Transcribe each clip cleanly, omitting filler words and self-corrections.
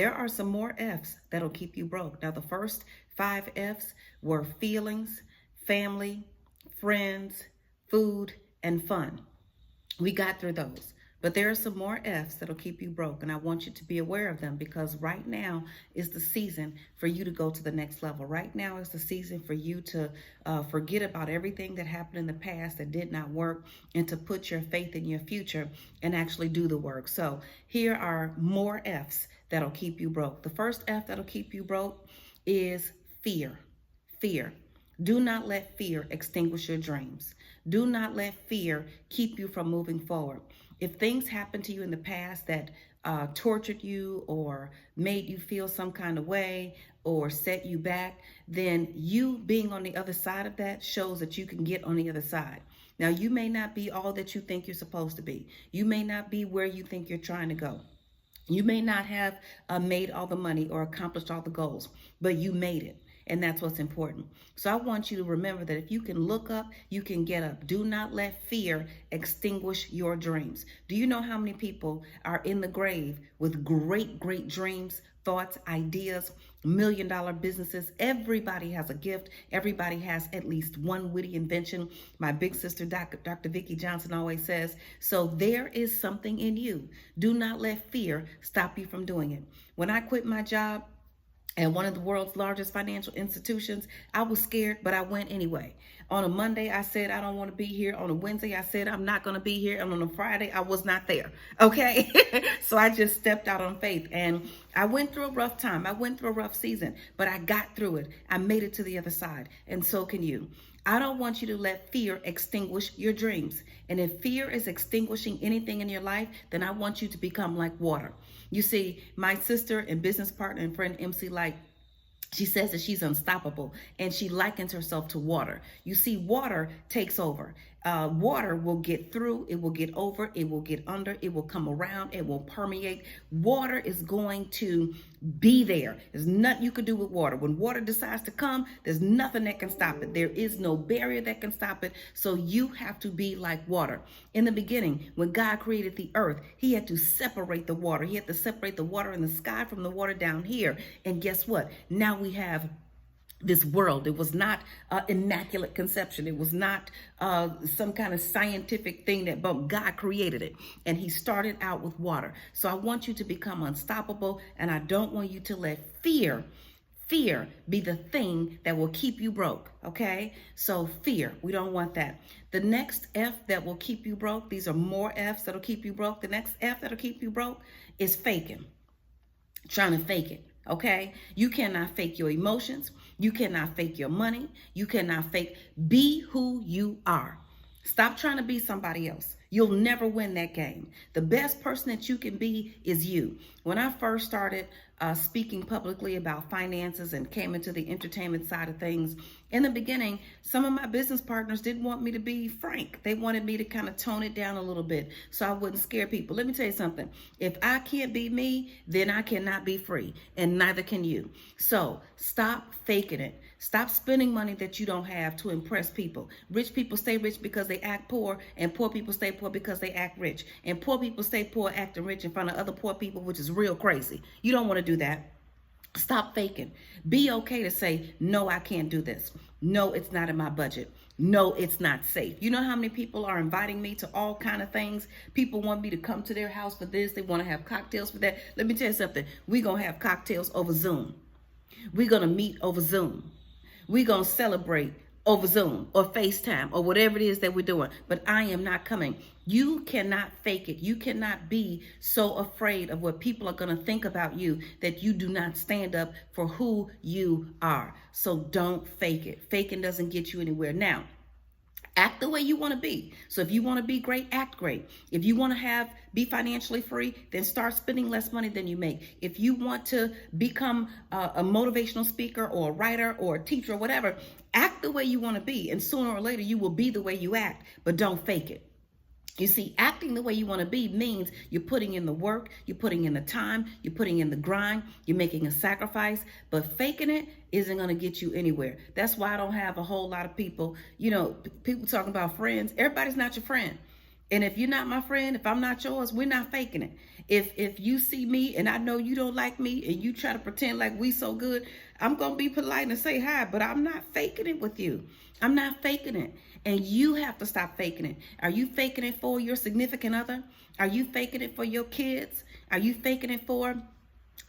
There are some more F's that'll keep you broke. Now, the first 5 F's were feelings, family, friends, food, and fun. We got through those. But there are some more F's that'll keep you broke, and I want you to be aware of them because right now is the season for you to go to the next level. Right now is the season for you to forget about everything that happened in the past that did not work and to put your faith in your future and actually do the work. So here are more F's that'll keep you broke. The first F that'll keep you broke is fear. Fear. Do not let fear extinguish your dreams. Do not let fear keep you from moving forward. If things happened to you in the past that tortured you or made you feel some kind of way or set you back, then you being on the other side of that shows that you can get on the other side. Now, you may not be all that you think you're supposed to be. You may not be where you think you're trying to go. You may not have made all the money or accomplished all the goals, but you made it. And that's what's important. So I want you to remember that if you can look up, you can get up. Do not let fear extinguish your dreams. Do you know how many people are in the grave with great, great dreams, thoughts, ideas, $1 million businesses? Everybody has a gift. Everybody has at least one witty invention. My big sister, Dr. Vicki Johnson, always says, so there is something in you. Do not let fear stop you from doing it. When I quit my job at one of the world's largest financial institutions, I was scared, but I went anyway. On a Monday, I said, I don't want to be here. On a Wednesday, I said, I'm not going to be here. And on a Friday, I was not there. Okay. So I just stepped out on faith and I went through a rough time. I went through a rough season, but I got through it. I made it to the other side. And so can you. I don't want you to let fear extinguish your dreams. And if fear is extinguishing anything in your life, then I want you to become like water. You see, my sister and business partner and friend, MC Light, she says that she's unstoppable and she likens herself to water. You see, water takes over. Water will get through, it will get over, it will get under, it will come around, it will permeate. Water is going to be there. There's nothing you can do with water. When water decides to come, there's nothing that can stop it. There is no barrier that can stop it. So you have to be like water. In the beginning, when God created the earth, he had to separate the water. He had to separate the water in the sky from the water down here. And guess what? Now we have this world. It was not immaculate conception. It was not some kind of scientific thing that, but God created it. And he started out with water. So I want you to become unstoppable. And I don't want you to let fear be the thing that will keep you broke. Okay. So fear, we don't want that. The next F that will keep you broke. These are more F's that'll keep you broke. The next F that'll keep you broke is faking. Trying to fake it. Okay. You cannot fake your emotions. You cannot fake your money. You cannot fake. Be who you are. Stop trying to be somebody else. You'll never win that game. The best person that you can be is you. When I first started speaking publicly about finances and came into the entertainment side of things, in the beginning, some of my business partners didn't want me to be frank. They wanted me to kind of tone it down a little bit so I wouldn't scare people. Let me tell you something. If I can't be me, then I cannot be free, and neither can you. So stop faking it. Stop spending money that you don't have to impress people. Rich people stay rich because they act poor, and poor people stay poor because they act rich. And poor people stay poor acting rich in front of other poor people, which is real crazy. You don't want to do that. Stop faking. Be okay to say, no, I can't do this. No, it's not in my budget. No, it's not safe. You know how many people are inviting me to all kind of things? People want me to come to their house for this. They want to have cocktails for that. Let me tell you something. We're going to have cocktails over Zoom. We're going to meet over Zoom. We're going to celebrate over Zoom or FaceTime or whatever it is that we're doing. But I am not coming. You cannot fake it. You cannot be so afraid of what people are going to think about you that you do not stand up for who you are. So don't fake it. Faking doesn't get you anywhere. Now, act the way you want to be. So if you want to be great, act great. If you want to be financially free, then start spending less money than you make. If you want to become a motivational speaker or a writer or a teacher or whatever, act the way you want to be. And sooner or later, you will be the way you act, but don't fake it. You see, acting the way you want to be means you're putting in the work, you're putting in the time, you're putting in the grind, you're making a sacrifice, but faking it isn't going to get you anywhere. That's why I don't have a whole lot of people, people talking about friends. Everybody's not your friend. And if you're not my friend, if I'm not yours, we're not faking it. If you see me and I know you don't like me and you try to pretend like we so good, I'm going to be polite and say hi, but I'm not faking it with you. I'm not faking it. And you have to stop faking it. Are you faking it for your significant other? Are you faking it for your kids? Are you faking it for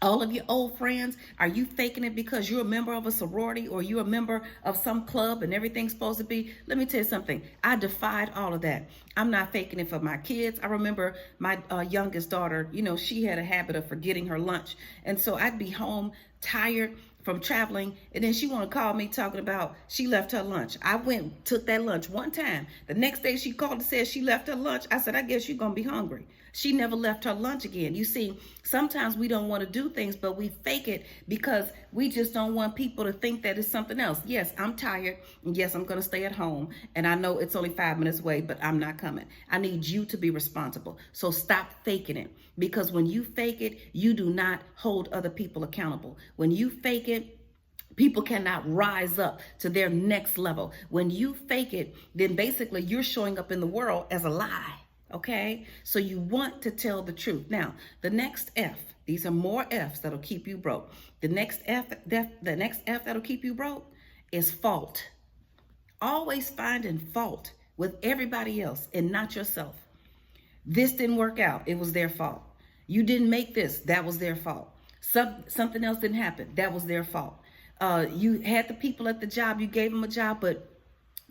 all of your old friends? Are you faking it because you're a member of a sorority or you're a member of some club and everything's supposed to be? Let me tell you something. I defied all of that. I'm not faking it for my kids. I remember my youngest daughter, she had a habit of forgetting her lunch. And so I'd be home tired from traveling, and then she want to call me talking about she left her lunch. I went, took that lunch one time. The next day she called and said she left her lunch. I said, I guess you're going to be hungry. She never left her lunch again. You see, sometimes we don't want to do things, but we fake it because we just don't want people to think that it's something else. Yes, I'm tired. And yes, I'm going to stay at home. And I know it's only 5 minutes away, but I'm not coming. I need you to be responsible. So stop faking it, because when you fake it, you do not hold other people accountable. When you fake it, people cannot rise up to their next level. When you fake it, then basically you're showing up in the world as a lie. Okay, so you want to tell the truth. Now, the next F, these are more F's that'll keep you broke. The next F that'll keep you broke is fault. Always finding fault with everybody else and not yourself. This didn't work out. It was their fault. You didn't make this. That was their fault. Something else didn't happen. That was their fault. You had the people at the job. You gave them a job, but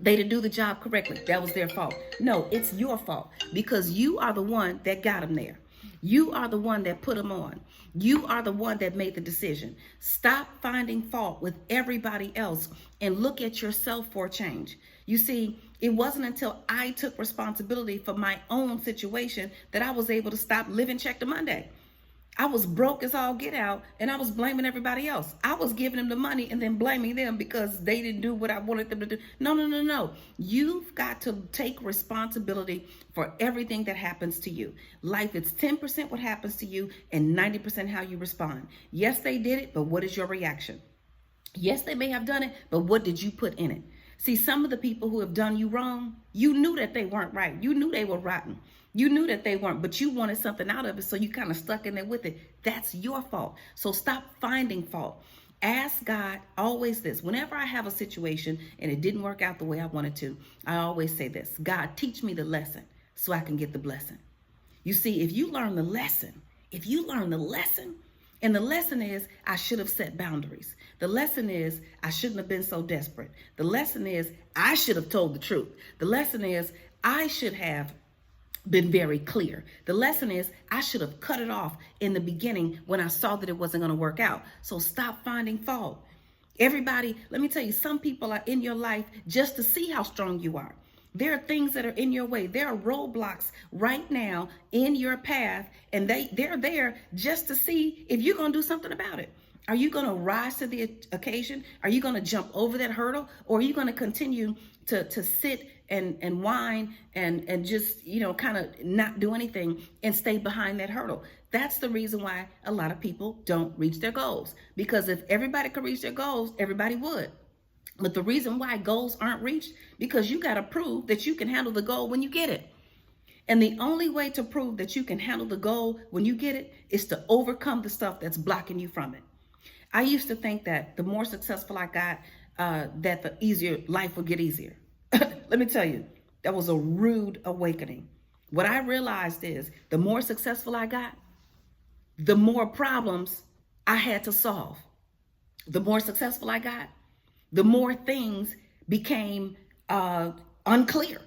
they didn't do the job correctly. That was their fault. No, it's your fault, because you are the one that got them there. You are the one that put them on. You are the one that made the decision. Stop finding fault with everybody else and look at yourself for a change. You see, it wasn't until I took responsibility for my own situation that I was able to stop living check to Monday. I was broke as all get out, and I was blaming everybody else. I was giving them the money and then blaming them because they didn't do what I wanted them to do. No. You've got to take responsibility for everything that happens to you. Life is 10% what happens to you and 90% how you respond. Yes, they did it, but what is your reaction? Yes, they may have done it, but what did you put in it? See, some of the people who have done you wrong, you knew that they weren't right. You knew they were rotten. You knew that they weren't, but you wanted something out of it, so you kind of stuck in there with it. That's your fault. So stop finding fault. Ask God always this. Whenever I have a situation and it didn't work out the way I wanted to, I always say this: God, teach me the lesson so I can get the blessing. You see, if you learn the lesson, and the lesson is, I should have set boundaries. The lesson is, I shouldn't have been so desperate. The lesson is, I should have told the truth. The lesson is, I should have been very clear. The lesson is, I should have cut it off in the beginning when I saw that it wasn't going to work out. So stop finding fault. Everybody, let me tell you, some people are in your life just to see how strong you are. There are things that are in your way. There are roadblocks right now in your path, and they're there just to see if you're going to do something about it. Are you going to rise to the occasion? Are you going to jump over that hurdle? Or are you going to continue to sit and whine and just, kind of not do anything and stay behind that hurdle? That's the reason why a lot of people don't reach their goals. Because if everybody could reach their goals, everybody would. But the reason why goals aren't reached, because you got to prove that you can handle the goal when you get it. And the only way to prove that you can handle the goal when you get it is to overcome the stuff that's blocking you from it. I used to think that the more successful I got, that the easier life would get easier. Let me tell you, that was a rude awakening. What I realized is the more successful I got, the more problems I had to solve. The more successful I got, the more things became unclear.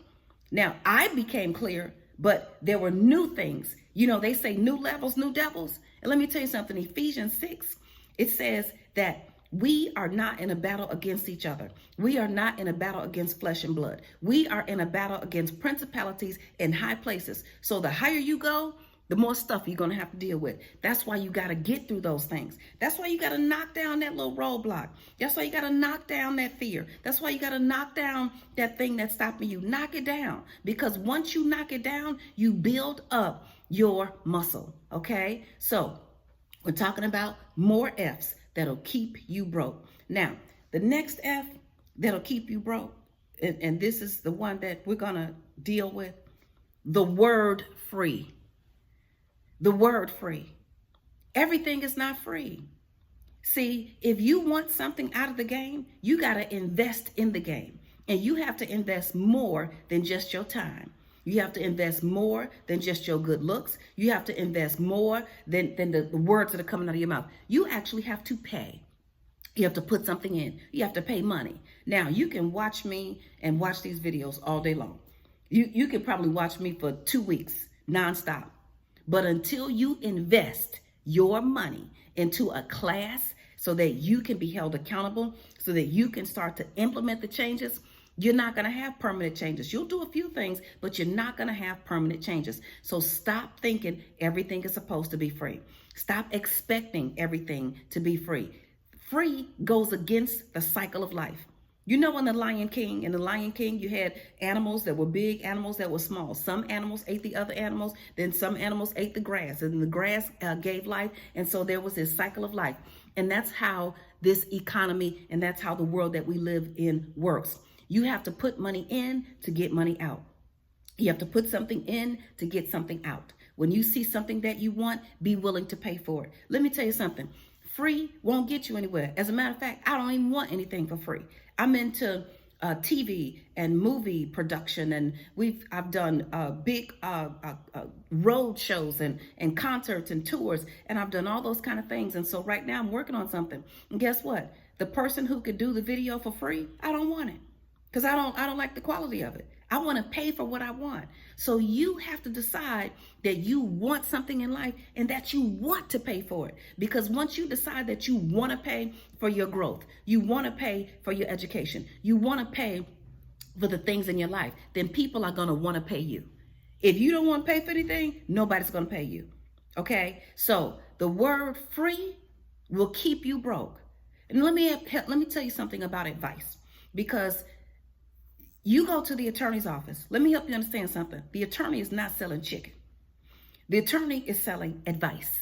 Now, I became clear, but there were new things. They say new levels, new devils. And let me tell you something, Ephesians 6, it says that we are not in a battle against each other. We are not in a battle against flesh and blood. We are in a battle against principalities in high places. So the higher you go, the more stuff you're going to have to deal with. That's why you got to get through those things. That's why you got to knock down that little roadblock. That's why you got to knock down that fear. That's why you got to knock down that thing that's stopping you. Knock it down. Because once you knock it down, you build up your muscle. Okay? So we're talking about more F's that'll keep you broke. Now, the next F that'll keep you broke, and this is the one that we're going to deal with, the word free. The word free. Everything is not free. See, if you want something out of the game, you got to invest in the game. And you have to invest more than just your time. You have to invest more than just your good looks. You have to invest more than the words that are coming out of your mouth. You actually have to pay. You have to put something in. You have to pay money. Now, you can watch me and watch these videos all day long. You can probably watch me for 2 weeks nonstop. But until you invest your money into a class so that you can be held accountable, so that you can start to implement the changes, you're not going to have permanent changes. You'll do a few things, but you're not going to have permanent changes. So stop thinking everything is supposed to be free. Stop expecting everything to be free. Free goes against the cycle of life. You know, in The Lion King, you had animals that were big, animals that were small. Some animals ate the other animals, then some animals ate the grass, and the grass gave life. And so there was this cycle of life. And that's how this economy and that's how the world that we live in works. You have to put money in to get money out. You have to put something in to get something out. When you see something that you want, be willing to pay for it. Let me tell you something. Free won't get you anywhere. As a matter of fact, I don't even want anything for free. I'm into TV and movie production, and I've done big road shows and concerts and tours, and I've done all those kind of things. And so right now I'm working on something. And guess what? The person who could do the video for free, I don't want it, because I don't like the quality of it. I want to pay for what I want. So you have to decide that you want something in life and that you want to pay for it. Because once you decide that you want to pay for your growth, you want to pay for your education, you want to pay for the things in your life, then people are going to want to pay you. If you don't want to pay for anything, nobody's going to pay you. Okay? So the word free will keep you broke. And let me tell you something about advice, because you go to the attorney's office. Let me help you understand something. The attorney is not selling chicken. The attorney is selling advice.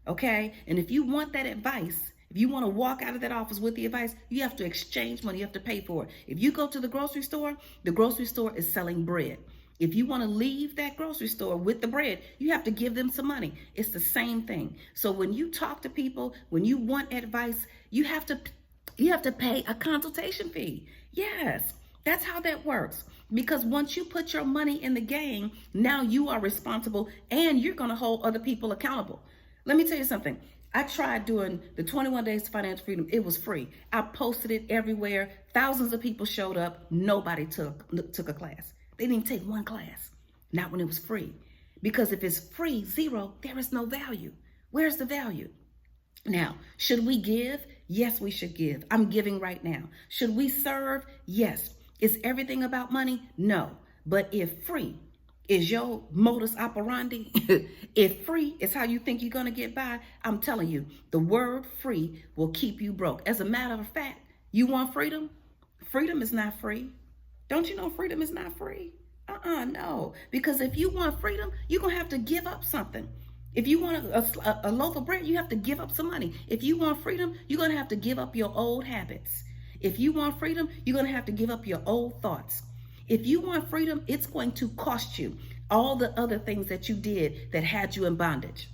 Okay? And if you want that advice, if you want to walk out of that office with the advice, you have to exchange money. You have to pay for it. If you go to the grocery store is selling bread. If you want to leave that grocery store with the bread, you have to give them some money. It's the same thing. So when you talk to people, when you want advice, you have to pay a consultation fee. Yes. That's how that works. Because once you put your money in the game, now you are responsible and you're going to hold other people accountable. Let me tell you something. I tried doing the 21 Days to Financial Freedom. It was free. I posted it everywhere. Thousands of people showed up. Nobody took a class. They didn't even take one class. Not when it was free. Because if it's free, zero, there is no value. Where's the value? Now, should we give? Yes, we should give. I'm giving right now. Should we serve? Yes. Is everything about money? No. But if free is your modus operandi, if free is how you think you're going to get by, I'm telling you, the word free will keep you broke. As a matter of fact, you want freedom? Freedom is not free. Don't you know freedom is not free? No. Because if you want freedom, you're going to have to give up something. If you want a loaf of bread, you have to give up some money. If you want freedom, you're going to have to give up your old habits. If you want freedom, you're going to have to give up your old thoughts. If you want freedom, it's going to cost you all the other things that you did that had you in bondage.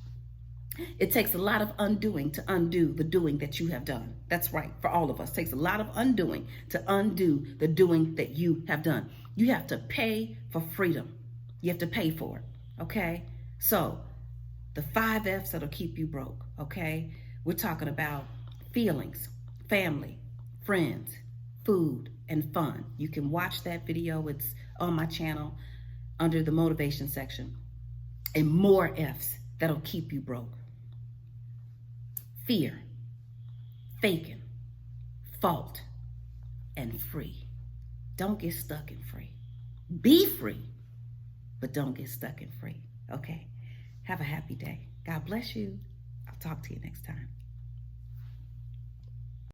It takes a lot of undoing to undo the doing that you have done. That's right, for all of us. It takes a lot of undoing to undo the doing that you have done. You have to pay for freedom. You have to pay for it, okay? So, the 5 F's that'll keep you broke, okay? We're talking about feelings, family, friends, food, and fun. You can watch that video. It's on my channel under the motivation section. And more F's that'll keep you broke. Fear, faking, fault, and free. Don't get stuck in free. Be free, but don't get stuck in free. Okay? Have a happy day. God bless you. I'll talk to you next time.